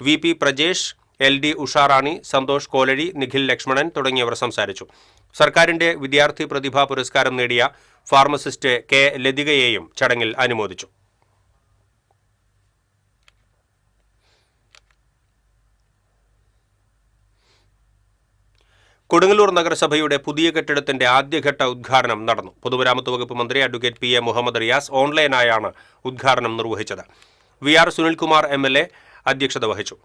VP Prajesh, LD Usharani, Santhosh Kolazhi, Nikhil Lakshmanan തുടങ്ങിയവർ സംസാരിച്ചു. സർക്കാരിന്റെ വിദ്യാർത്ഥി പ്രതിഭാ പുരസ്കാരം നേടിയ ഫാർമസിസ്റ്റ് K ലതികയെയും ചടങ്ങിൽ അനുമോദിച്ചു. കൊടുങ്ങല്ലൂർ നഗരസഭയുടെ പുതിയ കെട്ടിടത്തിന്റെ ആദ്യഘട്ട ഉദ്ഘാടനം നടന്നു. പൊതുമരാമത്ത് വകുപ്പ് മന്ത്രി അഡ്വക്കേറ്റ് PA മുഹമ്മദ് റിയാസ് ഓൺലൈനായാണ് ഉദ്ഘാടനം നിർവഹിച്ചത്. VR സുനിൽകുമാർ MLA അധ്യക്ഷത വഹിച്ചു.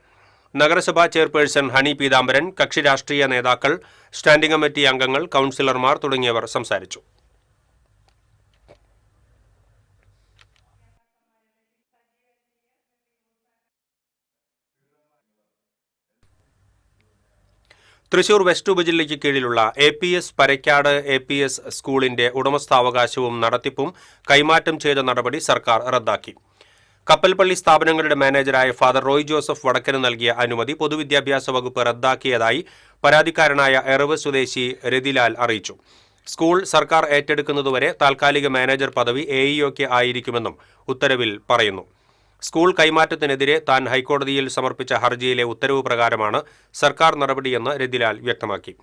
നഗരസഭാ ചെയർപേഴ്സൺ ഹണി പീതാംബരൻ, കക്ഷി രാഷ്ട്രീയ നേതാക്കൾ, സ്റ്റാൻഡിംഗ് കമ്മിറ്റി അംഗങ്ങൾ, കൗൺസിലർമാർ തുടങ്ങിയവർ സംസാരിച്ചു. തൃശൂർ വെസ്റ്റ് ഉപജില്ലയ്ക്ക് കീഴിലുള്ള APS പരക്കാട് APS സ്കൂളിന്റെ ഉടമസ്ഥാവകാശവും നടത്തിപ്പും കൈമാറ്റം ചെയ്ത നടപടി സർക്കാർ റദ്ദാക്കി. കപ്പൽപ്പള്ളി സ്ഥാപനങ്ങളുടെ മാനേജരായ ഫാദർ റോയ് ജോസഫ് വടക്കന് നൽകിയ അനുമതി പൊതുവിദ്യാഭ്യാസ വകുപ്പ് റദ്ദാക്കിയതായി പരാതിക്കാരനായ എറവ് സ്വദേശി രതിലാൽ അറിയിച്ചു. സ്കൂൾ സർക്കാർ ഏറ്റെടുക്കുന്നതുവരെ താൽക്കാലിക മാനേജർ പദവി AEOയ്ക്ക് ആയിരിക്കുമെന്നും ഉത്തരവിൽ പറയുന്നു. സ്കൂൾ കൈമാറ്റത്തിനെതിരെ താൻ ഹൈക്കോടതിയിൽ സമർപ്പിച്ച ഹർജിയിലെ ഉത്തരവ് പ്രകാരമാണ് സർക്കാർ നടപടിയെന്ന് രതിലാൽ വ്യക്തമാക്കി.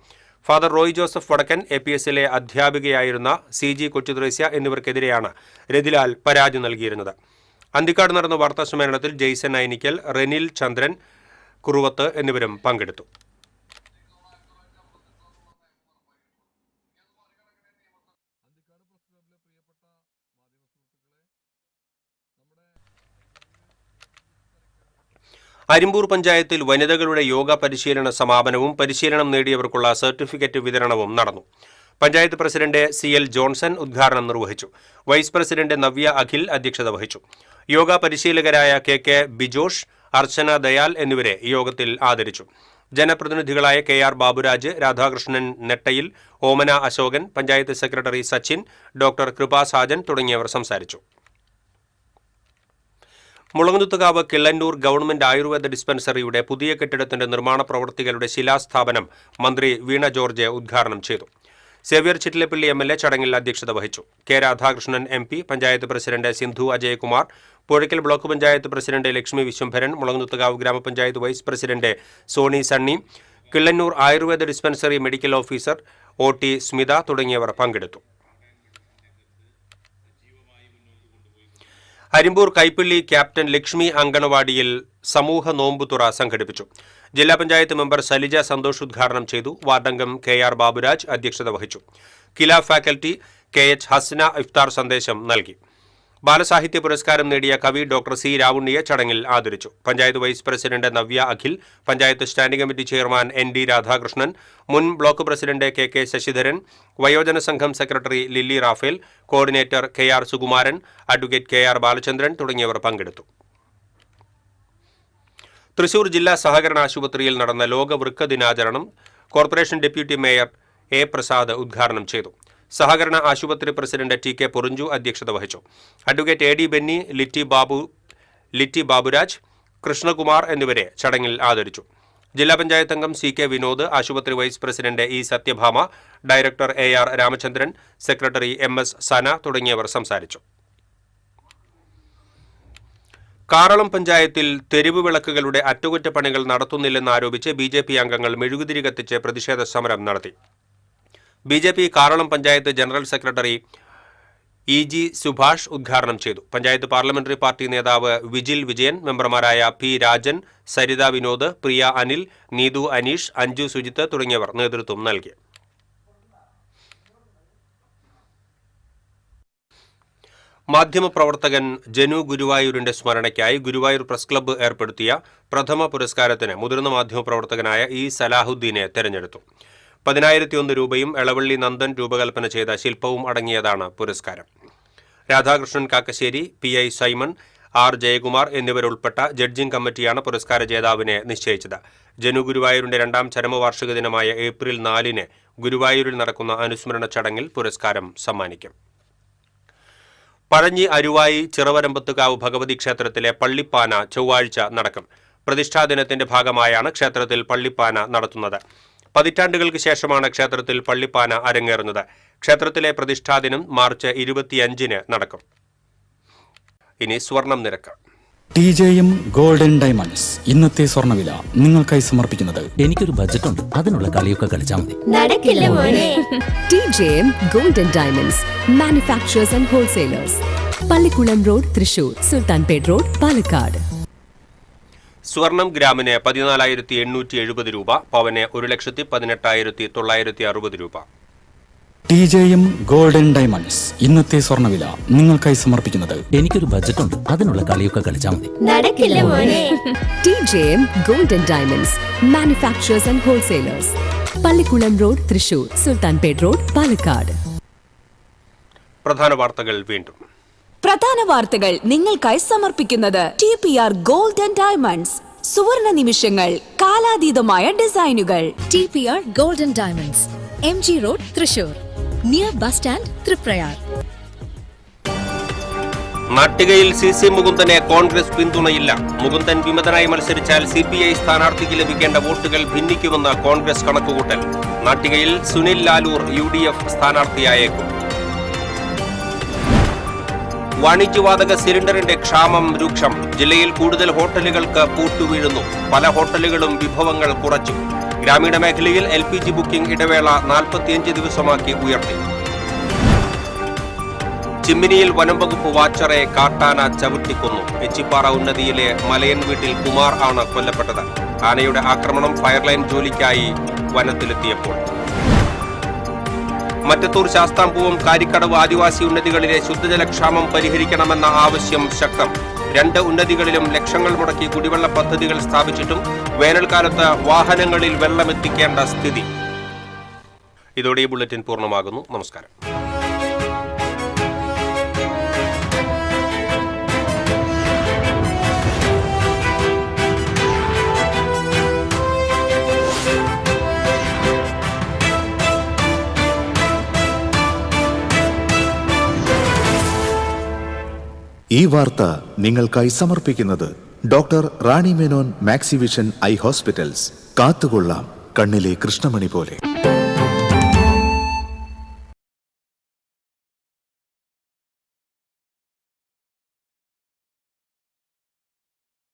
ഫാദർ റോയ് ജോസഫ് വടക്കൻ, APSലെ അധ്യാപികയായിരുന്ന CG കൊച്ചുത്രേസ്യ എന്നിവർക്കെതിരെയാണ് രതിലാൽ പരാതി നൽകിയിരുന്നത്. അന്തിക്കാട് നടന്ന വാർത്താസമ്മേളനത്തിൽ ജെയ്സൺ ഐനിക്കൽ, റെനിൽ ചന്ദ്രൻ കുറുവത്ത് എന്നിവരും പങ്കെടുത്തു. അരിമ്പൂർ പഞ്ചായത്തിൽ വനിതകളുടെ യോഗ പരിശീലന സമാപനവും പരിശീലനം നേടിയവർക്കുള്ള സർട്ടിഫിക്കറ്റ് വിതരണവും നടന്നു. പഞ്ചായത്ത് പ്രസിഡന്റ് CL ജോൺസൺ ഉദ്ഘാടനം നിർവഹിച്ചു. വൈസ് പ്രസിഡന്റ് നവ്യ അഖിൽ അധ്യക്ഷത വഹിച്ചു. യോഗ പരിശീലകരായ KK ബിജോഷ്, അർച്ചന ദയാൽ എന്നിവരെ യോഗത്തിൽ ആദരിച്ചു. ജനപ്രതിനിധികളായ KR ബാബുരാജ്, രാധാകൃഷ്ണൻ നെട്ടയിൽ, ഓമന അശോകൻ, പഞ്ചായത്ത് സെക്രട്ടറി സച്ചിൻ, ഡോക്ടർ കൃപാ സാജൻ തുടങ്ങിയവർ സംസാരിച്ചു. മുളങ്ങുന്നത്തുകാവ് കിള്ളന്നൂർ ഗവൺമെന്റ് ആയുർവേദ ഡിസ്പെൻസറിയുടെ പുതിയ കെട്ടിടത്തിന്റെ നിർമ്മാണ പ്രവൃത്തികളുടെ ശിലാസ്ഥാപനം മന്ത്രി വീണ ജോർജ് ഉദ്ഘാടനം ചെയ്തു. സേവ്യർ ചിറ്റിലപ്പള്ളി MLA ചടങ്ങിൽ അധ്യക്ഷത വഹിച്ചു. K Radhakrishnan MP, panchayat president Sindhu Ajayakumar, Puzhakkal block panchayat president Lakshmi Viswambharan, Mulangunnathukavu ഗ്രാമപഞ്ചായത്ത് vice president Soni Sunny, Killannur Ayurveda dispensary medical officer OT Smitha തുടങ്ങിയവർ പങ്കെടുത്തു. അരിമ്പൂർ കൈപ്പള്ളി ക്യാപ്റ്റൻ ലക്ഷ്മി അങ്കണവാടിയിൽ സമൂഹ നോമ്പുതുറ സംഘടിപ്പിച്ചു. ജില്ലാ പഞ്ചായത്ത് മെമ്പർ സലിജ സന്തോഷ് ഉദ്ഘാടനം ചെയ്തു. വാർഡംഗം KR ബാബുരാജ് അധ്യക്ഷത വഹിച്ചു. കില ഫാക്കൽറ്റി KH ഹസ്ന ഇഫ്താർ സന്ദേശം നൽകി. ബാലസാഹിത്യ പുരസ്കാരം നേടിയ കവി ഡോക്ടർ C രാവുണ്ണിയെ ചടങ്ങിൽ ആദരിച്ചു. Panchayat vice president Navya Akhil, panchayat standing committee chairman ND Radhakrishnan, മുൻ ബ്ലോക്ക് പ്രസിഡന്റ് KK ശശിധരൻ, വയോജന സംഘം secretary Lilly Raphael, coordinator KR Sukumaran, advocate KR Balachandran തുടങ്ങിയവർ പങ്കെടുത്തു. തൃശൂർ ജില്ലാ സഹകരണ ആശുപത്രിയിൽ നടന്ന ലോക വൃക്ക ദിനാചരണം corporation deputy mayor A Prasad ഉദ്ഘാടനം ചെയ്തു. സഹകരണ ആശുപത്രി പ്രസിഡന്റ് TK പൊറിഞ്ചു അധ്യക്ഷത വഹിച്ചു. Advocate AD Benny, Litty Baburaj, Krishnakumar എന്നിവരെ ചടങ്ങിൽ ആദരിച്ചു. ജില്ലാ പഞ്ചായത്ത് അംഗം CK വിനോദ്, ആശുപത്രി vice president E Sathyabhama, director AR Ramachandran, secretary MS Sana തുടങ്ങിയവർ സംസാരിച്ചു. കാറളം പഞ്ചായത്തിൽ തെരുവ് വിളക്കുകളുടെ അറ്റകുറ്റപ്പണികൾ നടത്തുന്നില്ലെന്നാരോപിച്ച് BJP അംഗങ്ങൾ മെഴുകുതിരി കത്തിച്ച് പ്രതിഷേധ സമരം നടത്തി. BJP Karalam panchayat general secretary EG Subhash ഉദ്ഘാടനം ചെയ്തു. പഞ്ചായത്ത് പാർലമെന്ററി പാർട്ടി നേതാവ് വിജിൽ വിജയൻ, മെമ്പർമാരായ P രാജൻ, സരിത വിനോദ്, പ്രിയ അനിൽ, നീതു അനീഷ്, അഞ്ജു സുജിത്ത് തുടങ്ങിയവർ നേതൃത്വം നൽകി. മാധ്യമപ്രവർത്തകൻ ജനു ഗുരുവായൂരിന്റെ സ്മരണയ്ക്കായി ഗുരുവായൂർ പ്രസ് ക്ലബ്ബ് ഏർപ്പെടുത്തിയ പ്രഥമ പുരസ്കാരത്തിന് മുതിർന്ന മാധ്യമപ്രവർത്തകനായ E സലാഹുദ്ദീനെ തെരഞ്ഞെടുത്തു. 10,001 രൂപയും എളവള്ളി നന്ദൻ രൂപകൽപ്പന ചെയ്ത ശില്പവും അടങ്ങിയതാണ് പുരസ്കാരം. Radhakrishnan Kakkassery, PI Simon, R Jayakumar എന്നിവരുൾപ്പെട്ട ജഡ്ജിംഗ് കമ്മിറ്റിയാണ് പുരസ്കാര ജേതാവിനെ നിശ്ചയിച്ചത്. ജനു ഗുരുവായൂരിന്റെ 2ാം ചരമവാർഷിക ദിനമായ ഏപ്രിൽ 4-ന് ഗുരുവായൂരിൽ നടക്കുന്ന അനുസ്മരണ ചടങ്ങിൽ പുരസ്കാരം സമ്മാനിക്കും. പഴഞ്ഞി അരുവായി ചിറവരമ്പത്തുകാവ് ഭഗവതി ക്ഷേത്രത്തിലെ പള്ളിപ്പാന ചൊവ്വാഴ്ച നടക്കും. പ്രതിഷ്ഠാദിനത്തിന്റെ ഭാഗമായാണ് ക്ഷേത്രത്തിൽ പള്ളിപ്പാന നടത്തുന്നത്. പതിറ്റാണ്ടുകൾക്ക് ശേഷമാണ് ക്ഷേത്രത്തിൽ പള്ളിപ്പാന അരങ്ങേറുന്നത്. ക്ഷേത്രത്തിലെ പ്രതിഷ്ഠാദിനം മാർച്ച് 25-ന് നടക്കും. ഇനി സ്വർണം നിരക്ക്. TJM ഗോൾഡൻ ഡയമണ്ട്സ് ഇന്നത്തെ സ്വർണ്ണവില നിങ്ങൾക്കായി സമർപ്പിക്കുന്നത്. എനിക്കൊരു ബജറ്റ് ഉണ്ട്, അതിനുള്ള കളിയൊക്കെ കളിച്ചാൽ മതി. നടക്കില്ല മോനെ. TJM golden diamonds manufacturers and wholesalers, Pallikulam road, Thrissur, Sultanpet road, Palakkad. സ്വർണം ഗ്രാമിന് 14,870 രൂപ, പവന് 1,18,960 രൂപ. TJM ഗോൾഡൻ ഡയമണ്ട്സ് ഇന്നത്തെ സ്വർണ്ണവില നിങ്ങൾക്കായി സമർപ്പിക്കുന്നത്. എനിക്കൊരു ബജറ്റ് ഉണ്ട്, അതിനുള്ള കളിയൊക്കെ കളിച്ചാൽ മതി. നടക്കില്ല മോനെ. TJM golden diamonds manufacturers and wholesalers, Pallikulam road, Thrissur, Sultanpet road, Palakkad. പ്രധാന വാർത്തകൾ വീണ്ടും. പ്രധാന വാർത്തകൾ നിങ്ങൾക്കായി സമർപ്പിക്കുന്നത് TPR ഗോൾഡൻ ഡയമണ്ട്സ്. സുവർണ നിമിഷങ്ങൾ, കാലാതീതമായ ഡിസൈനുകൾ. TPR golden diamonds, MG road, Thrissur, near bus stand, Triprayar. നാട്ടികയിൽ CC മുകുന്ദനെ കോൺഗ്രസ് പിന്തുണയില്ല. മുകുന്ദൻ വിമതനായി മത്സരിച്ചാൽ CPI സ്ഥാനാർത്ഥിക്ക് ലഭിക്കേണ്ട വോട്ടുകൾ ഭിന്നിക്കുമെന്ന് കോൺഗ്രസ് കണക്കുകൂട്ടൽ. നാട്ടികയിൽ സുനിൽ ലാലൂർ UDF സ്ഥാനാർത്ഥിയായേക്കും. വാണിജ്യവാതക സിലിണ്ടറിന്റെ ക്ഷാമം രൂക്ഷം. ജില്ലയിൽ കൂടുതൽ ഹോട്ടലുകൾക്ക് പൂട്ടുവീഴുന്നു. പല ഹോട്ടലുകളും വിഭവങ്ങൾ കുറച്ചു. ഗ്രാമീണ മേഖലയിൽ LPG ബുക്കിംഗ് ഇടവേള 45 ദിവസമാക്കി ഉയർത്തി. ചിമ്മിനിയിൽ വനം വകുപ്പ് വാച്ചറെ കാട്ടാന ചവിട്ടിക്കൊന്നു. എച്ചിപ്പാറ ഉന്നതിയിലെ മലയൻ വീട്ടിൽ കുമാർ ആണ് കൊല്ലപ്പെട്ടത്. ആനയുടെ ആക്രമണം ഫയർലൈൻ ജോലിക്കായി വനത്തിലെത്തിയപ്പോൾ. മറ്റത്തൂർ ശാസ്താംപൂവം കാരിക്കടവ് ആദിവാസി ഉന്നതികളിലെ ശുദ്ധജലക്ഷാമം പരിഹരിക്കണമെന്ന ആവശ്യം ശക്തം. 2 ഉന്നതികളിലും ലക്ഷങ്ങൾ മുടക്കി കുടിവെള്ള പദ്ധതികൾ സ്ഥാപിച്ചിട്ടും വേനൽക്കാലത്ത് വാഹനങ്ങളിൽ വെള്ളമെത്തിക്കേണ്ട സ്ഥിതി. ഇതോടെ ഈ ബുള്ളറ്റിൻ പൂർണ്ണമാകുന്നു. നമസ്കാരം. ഈ വാർത്ത നിങ്ങൾക്കായി സമർപ്പിക്കുന്നത് doctor Rani Menon Maxivision I hospitals. കാത്തുകൊള്ളാം കണ്ണിലെ കൃഷ്ണമണി പോലെ.